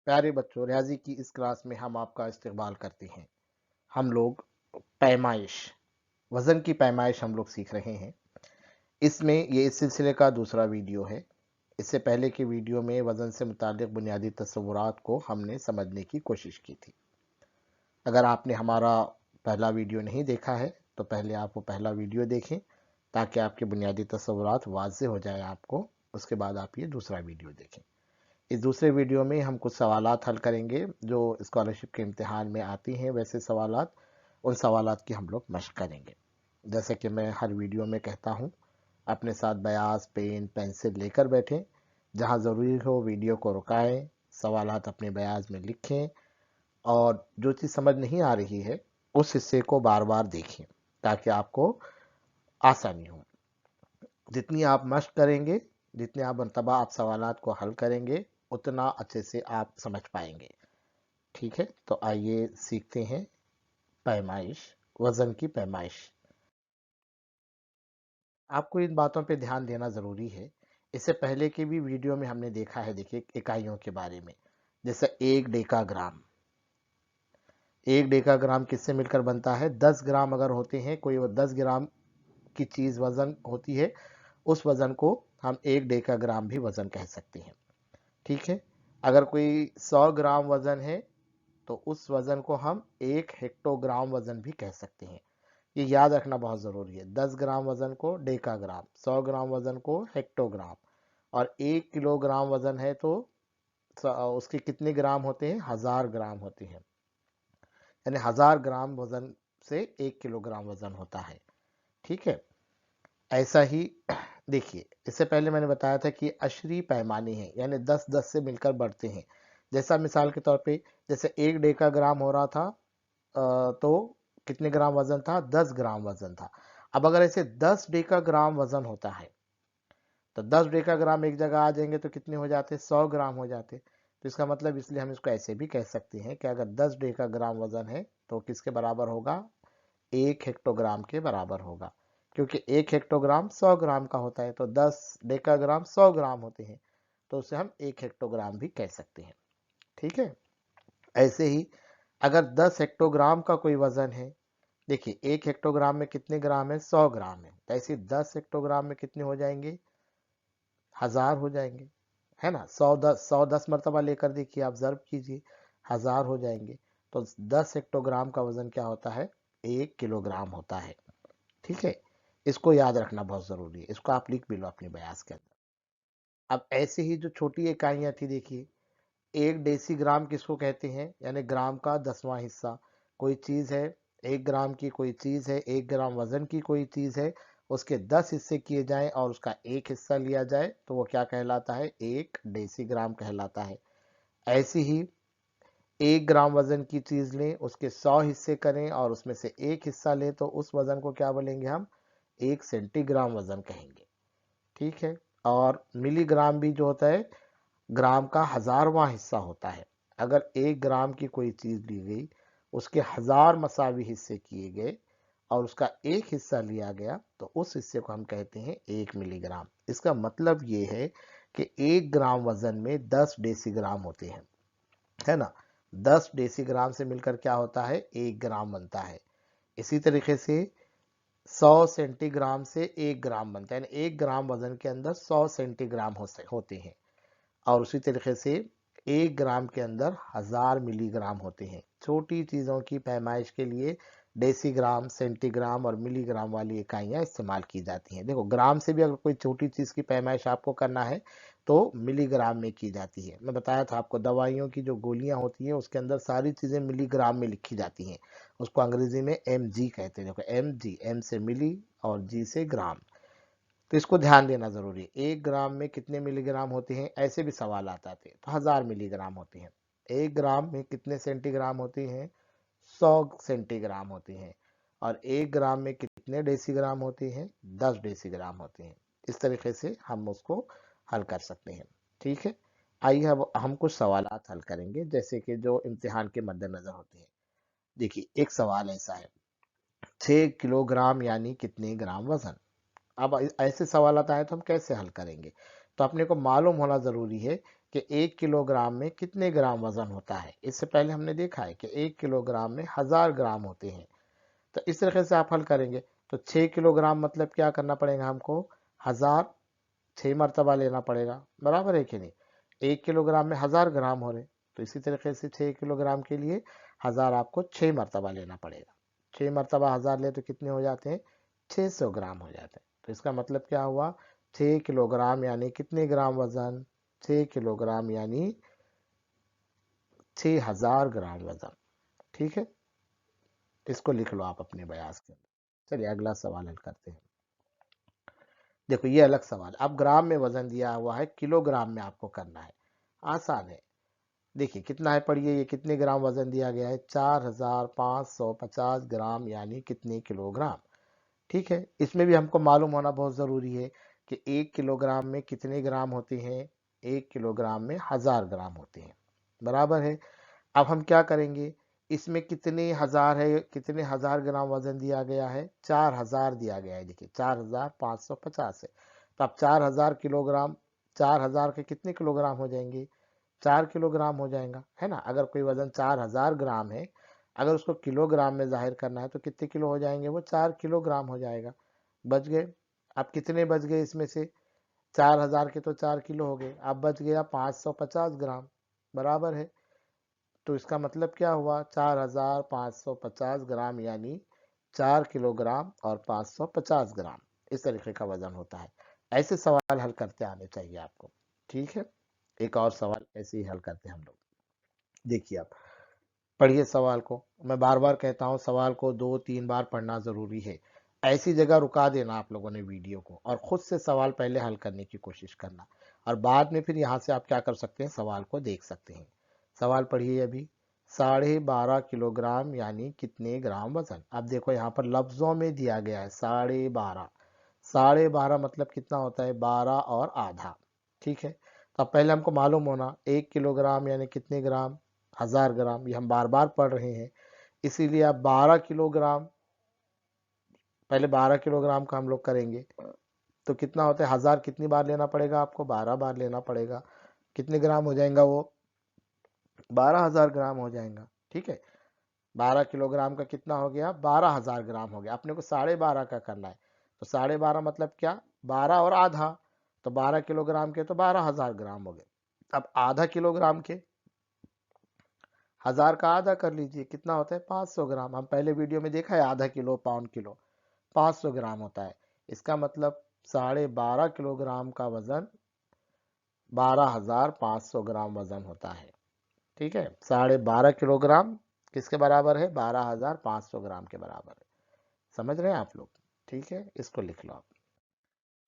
प्यारे बच्चों, रियाजी की इस क्लास में हम आपका इस्तकबाल करते हैं। हम लोग पैमाइश, वज़न की पैमाइश हम लोग सीख रहे हैं। इसमें ये इस सिलसिले का दूसरा वीडियो है। इससे पहले के वीडियो में वज़न से मुताल्लिक़ बुनियादी तस्वुरात को हमने समझने की कोशिश की थी। अगर आपने हमारा पहला वीडियो नहीं देखा है तो पहले आप वो पहला वीडियो देखें ताकि आपके बुनियादी तस्वुरात वाज़ेह हो जाए आपको। उसके बाद आप ये दूसरा वीडियो देखें। इस दूसरे वीडियो में हम कुछ सवालात हल करेंगे जो स्कॉलरशिप के इम्तिहान में आती हैं। वैसे सवालात, उन सवालात की हम लोग मशक करेंगे। जैसे कि मैं हर वीडियो में कहता हूँ, अपने साथ बयास, पेन, पेंसिल लेकर बैठें। जहाँ ज़रूरी हो वीडियो को रुकाएं, सवालात अपने बयास में लिखें और जो चीज़ समझ नहीं आ रही है उस हिस्से को बार बार देखें ताकि आपको आसानी हो। जितनी आप मशक करेंगे, जितने आप मरतबा आप सवालात को हल करेंगे, उतना अच्छे से आप समझ पाएंगे। ठीक है, तो आइए सीखते हैं पैमाइश, वज़न की पैमाइश। आपको इन बातों पे ध्यान देना ज़रूरी है। इससे पहले के भी वीडियो में हमने देखा है, देखिए, इकाइयों के बारे में। जैसे एक डेकाग्राम, एक डेकाग्राम किससे मिलकर बनता है? 10 ग्राम अगर होते हैं, कोई 10 ग्राम की चीज़ वज़न होती है, उस वज़न को हम एक डेकाग्राम भी वज़न कह सकते हैं। ठीक है, अगर कोई 100 ग्राम वज़न है तो उस वज़न को हम 1 हेक्टोग्राम वज़न भी कह सकते हैं। ये याद रखना बहुत ज़रूरी है। 10 ग्राम वज़न को डेकाग्राम, 100 ग्राम वज़न को हेक्टोग्राम, और 1 किलोग्राम वज़न है तो उसके कितने ग्राम होते हैं? 1000 ग्राम होते हैं। यानी 1000 ग्राम वज़न से 1 किलोग्राम वज़न होता है। ठीक है, ऐसा ही देखिए, इससे पहले मैंने बताया था कि अशरी पैमाने हैं, यानी 10-10 से मिलकर बढ़ते हैं। जैसा मिसाल के तौर पे, जैसे 1 डेकाग्राम हो रहा था तो कितने ग्राम वजन था? 10 ग्राम वजन था। अब अगर ऐसे 10 डेकाग्राम वजन होता है तो 10 डेकाग्राम एक जगह आ जाएंगे तो कितने हो जाते? 100 ग्राम हो जाते। तो इसका मतलब, इसलिए हम इसको ऐसे भी कह सकते हैं कि अगर 10 डेकाग्राम वजन है तो किसके बराबर होगा? 1 हेक्टोग्राम के बराबर होगा, क्योंकि 1 हेक्टोग्राम 100 ग्राम का होता है। तो 10 डेकाग्राम 100 ग्राम होते हैं, तो उसे हम 1 हेक्टोग्राम भी कह सकते हैं। ठीक है, ऐसे ही अगर 10 हेक्टोग्राम का कोई वजन है, देखिए 1 हेक्टोग्राम में कितने ग्राम है? 100 ग्राम है। तो ऐसे 10 हेक्टोग्राम में कितने हो जाएंगे? 1000 हो जाएंगे, है ना? 100 10 मरतबा लेकर देखिए, आप ज़र्ब कीजिए, 1000 हो जाएंगे। तो 10 हेक्टोग्राम का वजन क्या होता है? 1 किलोग्राम होता है। ठीक है, इसको याद रखना बहुत ज़रूरी है। इसको आप लिख भी लो अपने बयास के अंदर। अब ऐसे ही जो छोटी इकाइयाँ थी, देखिए, 1 डेसीग्राम किसको कहते हैं? यानी ग्राम का 10वां हिस्सा। कोई चीज़ है, 1 ग्राम की कोई चीज़ है, 1 ग्राम वज़न की कोई चीज़ है, उसके 10 हिस्से किए जाएँ और उसका 1 हिस्सा लिया जाए तो वो क्या कहलाता है? 1 डेसीग्राम कहलाता है। ऐसे ही 1 ग्राम वज़न की चीज़ लें, उसके 100 हिस्से करें और उसमें से 1 हिस्सा लें तो उस वज़न को क्या बोलेंगे हम? 1 सेंटीग्राम वज़न कहेंगे। ठीक है, और मिलीग्राम भी जो होता है, ग्राम का 1000वां हिस्सा होता है। अगर 1 ग्राम की कोई चीज़ ली गई, उसके 1000 मसावी हिस्से किए गए और उसका 1 हिस्सा लिया गया तो उस हिस्से को हम कहते हैं 1 मिलीग्राम। इसका मतलब ये है कि 1 ग्राम वजन में 10 डेसीग्राम होते हैं, है ना? 10 डेसीग्राम से मिलकर क्या होता है? 1 ग्राम बनता है। इसी तरीके से 100 सेंटीग्राम से 1 ग्राम बनता है, यानी 1 ग्राम वजन के अंदर 100 सेंटीग्राम होते हैं। और उसी तरीके से 1 ग्राम के अंदर 1000 मिलीग्राम होते हैं। छोटी चीज़ों की पैमाइश के लिए डेसीग्राम, सेंटीग्राम और मिलीग्राम वाली इकाइयाँ इस्तेमाल की जाती हैं। देखो, ग्राम से भी अगर कोई छोटी चीज़ की पैमाइश आपको करना है तो मिलीग्राम में की जाती है। मैं बताया था आपको, दवाइयों की जो गोलियां होती हैं उसके अंदर सारी चीज़ें मिलीग्राम में लिखी जाती हैं। उसको अंग्रेजी में mg कहते हैं। देखो, mg, m से मिली और g से ग्राम। तो इसको ध्यान देना ज़रूरी है। 1 ग्राम में कितने मिलीग्राम होते हैं? ऐसे भी सवाल आते थे, तो 1000 मिलीग्राम होते हैं। 1 ग्राम में कितने सेंटीग्राम होते हैं? 100 सेंटीग्राम होते हैं। और 1 ग्राम में कितने डेसीग्राम होते हैं? 10 डेसीग्राम होते हैं। इस तरीके से हम उसको हल कर सकते हैं। ठीक है, आइए अब हम कुछ सवालात हल करेंगे, जैसे कि जो इम्तिहान के मद्देनज़र होते हैं। देखिए, एक सवाल ऐसा है, 6 किलोग्राम यानी कितने ग्राम वजन? अब ऐसे सवाल आए तो हम कैसे हल करेंगे? तो अपने को मालूम होना ज़रूरी है कि 1 किलोग्राम में कितने ग्राम वजन होता है। इससे पहले हमने देखा है कि 1 किलोग्राम में 1000 ग्राम होते हैं। तो इस तरीके से आप हल करेंगे। तो 6 किलोग्राम मतलब क्या करना पड़ेगा हमको, 1000 6 मरतबा लेना पड़ेगा, बराबर है कि नहीं। 1 किलोग्राम में 1000 ग्राम हो रहे, तो इसी तरीके से 6 किलोग्राम के लिए 1000 आपको 6 मरतबा लेना पड़ेगा। 6 मरतबा 1000 ले तो कितने हो जाते हैं, 600 ग्राम हो जाते हैं। तो इसका मतलब क्या हुआ, 6 किलोग्राम यानी कितने ग्राम वजन, 6 किलोग्राम यानी 6000 ग्राम वजन। ठीक है, इसको लिख लो आप अपने बयास के अंदर। चलिए अगला सवाल हल करते हैं। देखो ये अलग सवाल, अब ग्राम में वजन दिया हुआ है, किलोग्राम में आपको करना है। आसान है। देखिए कितना है, पढ़िए, ये कितने ग्राम वजन दिया गया है, 4550 ग्राम यानी कितने किलोग्राम। ठीक है, इसमें भी हमको मालूम होना बहुत ज़रूरी है कि 1 किलोग्राम में कितने ग्राम होते हैं, 1 किलोग्राम में 1000 ग्राम होते हैं, बराबर है। अब हम क्या करेंगे, इसमें कितने हजार है, कितने 1000 ग्राम वजन दिया गया है, 4000 दिया गया है। देखिए 4550 है, तो अब 4000 किलोग्राम, 4000 के कितने किलोग्राम हो जाएंगे, 4 किलोग्राम हो जाएगा, है ना। अगर कोई वजन 4000 ग्राम है, अगर उसको किलोग्राम में जाहिर करना है तो कितने किलो हो जाएंगे, वो 4 किलोग्राम हो जाएगा। बच गए। अब कितने बच गए इसमें से, 4000 के तो 4 किलो हो गए, अब बच गया 550 ग्राम, बराबर है। तो इसका मतलब क्या हुआ, 4550 ग्राम यानी 4 किलोग्राम और 550 ग्राम, इस तरीके का वजन होता है। ऐसे सवाल हल करते आने चाहिए आपको। ठीक है, एक और सवाल ऐसे ही हल करते हैं हम लोग। देखिए आप पढ़िए सवाल को, मैं बार बार कहता हूँ सवाल को 2-3 बार पढ़ना ज़रूरी है। ऐसी जगह रुका देना आप लोगों ने वीडियो को, और ख़ुद से सवाल पहले हल करने की कोशिश करना, और बाद में फिर यहाँ से आप क्या कर सकते हैं, सवाल को देख सकते हैं। सवाल पढ़िए अभी, 12.5 किलोग्राम यानी कितने ग्राम वजन। अब देखो यहाँ पर लफ्ज़ों में दिया गया है 12.5, 12.5 मतलब कितना होता है, 12 और आधा। ठीक है, तो अब पहले हमको मालूम होना 1 किलोग्राम यानी कितने ग्राम, 1000 ग्राम, ये हम बार बार पढ़ रहे हैं, इसीलिए अब 12 किलोग्राम, पहले 12 किलोग्राम का हम लोग करेंगे। तो कितना होता है, 1000 कितनी बार लेना पड़ेगा आपको, 12 बार लेना पड़ेगा। कितने ग्राम हो जाएगा वो, 12000 ग्राम हो जाएगा। ठीक है, 12 किलोग्राम का कितना हो गया, 12000 ग्राम हो गया। अपने को 12.5 का करना है, तो 12.5 मतलब क्या, 12 और आधा, तो 12 किलोग्राम के तो 12000 ग्राम हो गए। अब आधा किलोग्राम के 1000 का आधा कर लीजिए, कितना होता है, 500 ग्राम। हम पहले वीडियो में देखा है आधा किलो, पाउंड किलो, 500 ग्राम होता है। इसका मतलब 12.5 किलोग्राम का वजन 12500 ग्राम वजन होता है। ठीक है, 12.5 किलोग्राम किसके बराबर है, 12500 ग्राम के बराबर है। समझ रहे हैं आप लोग। ठीक है, इसको लिख लो आप।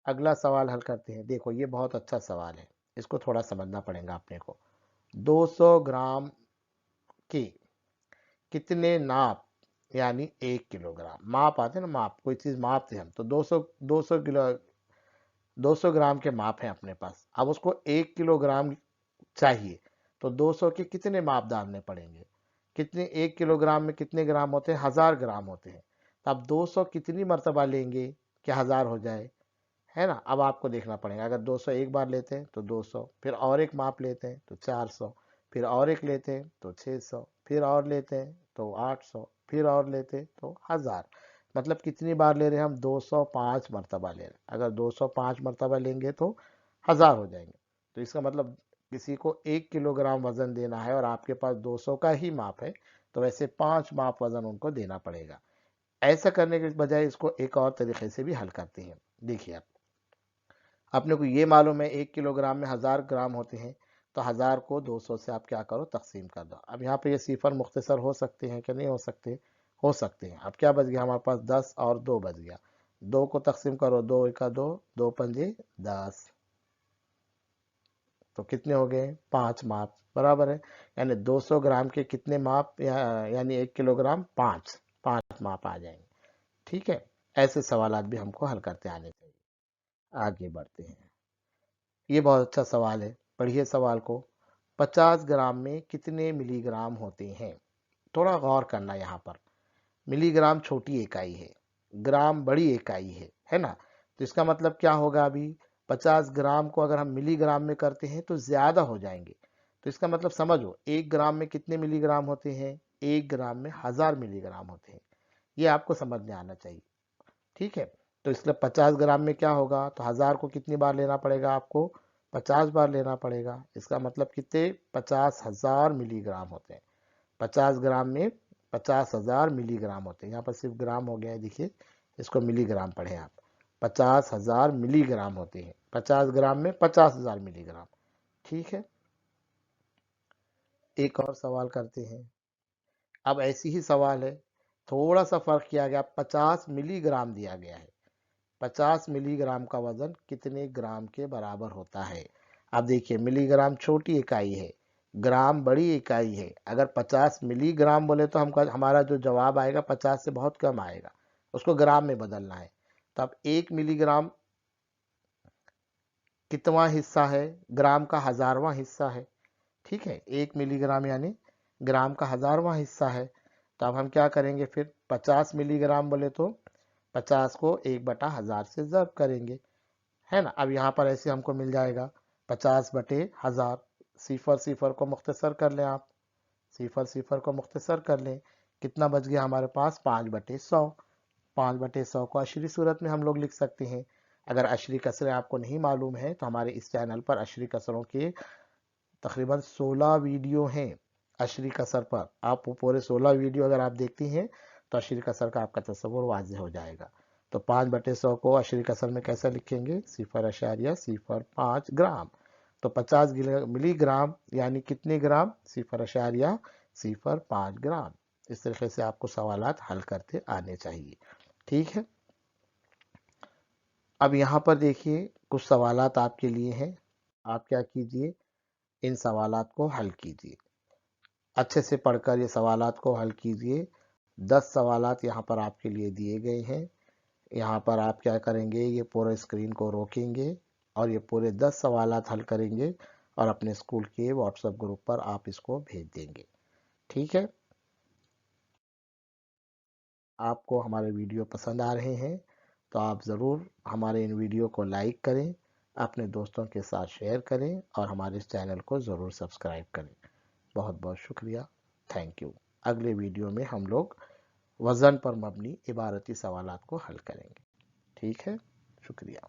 अगला सवाल हल करते हैं। देखो ये बहुत अच्छा सवाल है, इसको थोड़ा समझना पड़ेगा अपने को। 200 ग्राम के कितने नाप यानी 1 किलोग्राम, माप आते हैं ना, माप, कोई चीज़ मापते हैं हम, तो 200 किलो, 200 ग्राम के माप हैं अपने पास। अब उसको 1 किलोग्राम चाहिए, तो 200 के कितने माप डालने पड़ेंगे, कितने, 1 किलोग्राम में कितने ग्राम होते हैं, 1000 ग्राम होते हैं। तो अब 200 कितनी मरतबा लेंगे कि 1000 हो जाए, है ना। अब आपको देखना पड़ेगा, अगर 200 एक बार लेते हैं तो 200, फिर और एक माप लेते हैं तो 400, फिर और एक लेते हैं तो 600, फिर और लेते हैं तो 800, फिर और लेते हैं तो 1000। मतलब कितनी बार ले रहे हैं हम, 205 मरतबा ले रहे हैं। अगर 205 मरतबा लेंगे तो 1000 हो जाएंगे। तो इसका मतलब किसी को 1 किलोग्राम वजन देना है और आपके पास 200 का ही माप है, तो वैसे 5 माप वजन उनको देना पड़ेगा। ऐसा करने के बजाय इसको एक और तरीके से भी हल करते हैं। देखिए आप, अपने को ये मालूम है 1 किलोग्राम में 1000 ग्राम होते हैं, तो 1000 को 200 से आप क्या करो, तकसीम कर दो। अब यहाँ पे ये सिफर मुख्तसर हो सकते हैं कि नहीं हो सकते, हो सकते हैं। अब क्या बच गया हमारे पास, 10 और 2 बच गया। 2 को तकसीम करो, 2 एका 2, 2 पंजे 10, तो कितने हो गए, 5 माप, बराबर है। यानी 200 ग्राम के कितने माप, यानी 1 किलोग्राम 5 माप आ जाएंगे। ठीक है, ऐसे सवाल भी हमको हल करते आने चाहिए। आगे बढ़ते हैं। ये बहुत अच्छा सवाल है, पढ़िए सवाल को। 50 ग्राम में कितने मिलीग्राम होते हैं। थोड़ा गौर करना यहाँ पर, मिलीग्राम छोटी इकाई है, ग्राम बड़ी इकाई है ना। तो इसका मतलब क्या होगा, अभी 50 ग्राम को अगर हम मिलीग्राम में करते हैं तो ज़्यादा हो जाएंगे। तो इसका मतलब समझो 1 ग्राम में कितने मिलीग्राम होते हैं, 1 ग्राम में 1000 मिलीग्राम होते हैं। ये आपको समझ में आना चाहिए। ठीक है, तो इसलिए 50 ग्राम में क्या होगा, तो 1000 को कितनी बार लेना पड़ेगा आपको, 50 बार लेना पड़ेगा। इसका मतलब कितने, 50,000 मिलीग्राम होते हैं। 50 ग्राम में 50,000 मिलीग्राम होते हैं। यहाँ पर सिर्फ ग्राम हो गया है, देखिए इसको मिलीग्राम पढ़े आप। 50,000 मिलीग्राम होते हैं, 50 ग्राम में 50,000 मिलीग्राम। ठीक है, एक और सवाल करते हैं। अब ऐसी ही सवाल है, थोड़ा सा फर्क किया गया, 50 मिलीग्राम दिया गया है। 50 मिलीग्राम का वजन कितने ग्राम के बराबर होता है। अब देखिए मिलीग्राम छोटी इकाई है, ग्राम बड़ी इकाई है। अगर 50 मिलीग्राम बोले तो हमका हमारा जो जवाब आएगा 50 से बहुत कम आएगा, उसको ग्राम में बदलना है। तो अब 1 मिलीग्राम कितवा हिस्सा है, ग्राम का 1000वां हिस्सा है। ठीक है, 1 मिलीग्राम यानी ग्राम का 1000वां हिस्सा है। तो अब हम क्या करेंगे फिर, 50 मिलीग्राम बोले तो 50 को 1/1000 से ज़ब्त करेंगे, है ना। अब यहाँ पर ऐसे हमको मिल जाएगा 50/1000। सिफर सिफर को मुख्तसर कर लें आप, सिफर सिफर को मुख्तसर कर लें, कितना बच गया हमारे पास, 5/100। 5/100 को अशरी सूरत में हम लोग लिख सकते हैं। अगर अशरी कसरें आपको नहीं मालूम है तो हमारे इस चैनल पर अशरी कसरों के तकरीबन 16 वीडियो हैं अशरी कसर पर। आप वो पूरे 16 वीडियो अगर आप देखती हैं तो अशरी कसर का आपका तस्वुर वाज़ेह हो जाएगा। तो 5/100 को अशरी कसर में कैसे लिखेंगे, 0.05 ग्राम। तो 50 मिलीग्राम यानी कितने ग्राम, 0.05 ग्राम। इस तरीके से आपको सवालात हल करते आने चाहिए। ठीक है, अब यहाँ पर देखिए कुछ सवालात आपके लिए हैं। आप क्या कीजिए, इन सवालात को हल कीजिए, अच्छे से पढ़कर ये सवालात को हल कीजिए। 10 सवालात यहाँ पर आपके लिए दिए गए हैं। यहाँ पर आप क्या करेंगे, ये पूरे स्क्रीन को रोकेंगे और ये पूरे 10 सवालात हल करेंगे और अपने स्कूल के व्हाट्सएप ग्रुप पर आप इसको भेज देंगे। ठीक है, आपको हमारे वीडियो पसंद आ रहे हैं तो आप ज़रूर हमारे इन वीडियो को लाइक करें, अपने दोस्तों के साथ शेयर करें और हमारे इस चैनल को ज़रूर सब्सक्राइब करें। बहुत बहुत शुक्रिया, थैंक यू। अगले वीडियो में हम लोग वज़न पर मबनी इबारती सवालात को हल करेंगे। ठीक है, शुक्रिया।